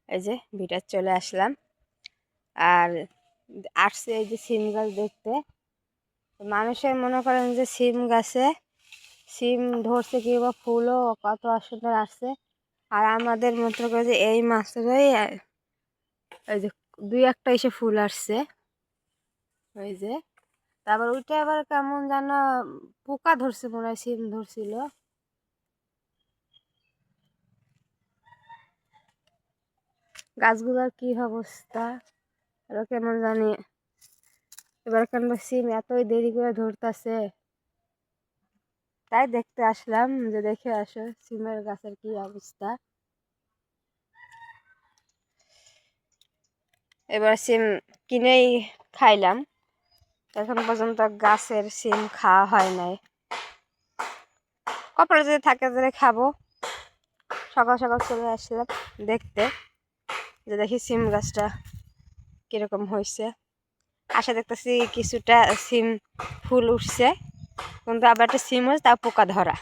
এই যে ভিটার চলে আসলাম। আর আসছে এই যে সিম গাছ দেখতে। মানুষের মনে করেন যে সিম গাছে সিম ধরছে কি বা ফুলও কত সুন্দর আসছে। আর আমাদের মতো করে যে এই মাছটাই এই যে দুই একটা এসে ফুল আসছে ওই যে। তারপর ওইটা আবার কেমন যেন পোকা ধরছে, মনে হয় সিম ধরছিল। গাছগুলোর কি অবস্থা আরো কেমন জানি। এবার কেন সিম এতই দেরি করে ধরতেছে, তাই দেখতে আসলাম যে দেখে আসো সিমের গাছের কি অবস্থা। এবার সিম কিনেই খাইলাম, এখন পর্যন্ত গাছের সিম খাওয়া হয় নাই। কপালে যদি থাকে তাহলে খাবো। সকাল সকাল চলে আসলাম দেখতে যে দেখি সিম গাছটা কিরকম হয়েছে। আশা দেখতেছি কিছুটা সিম ফুল উঠছে, কিন্তু আবার একটা সিম হচ্ছে তা পোকা ধরা।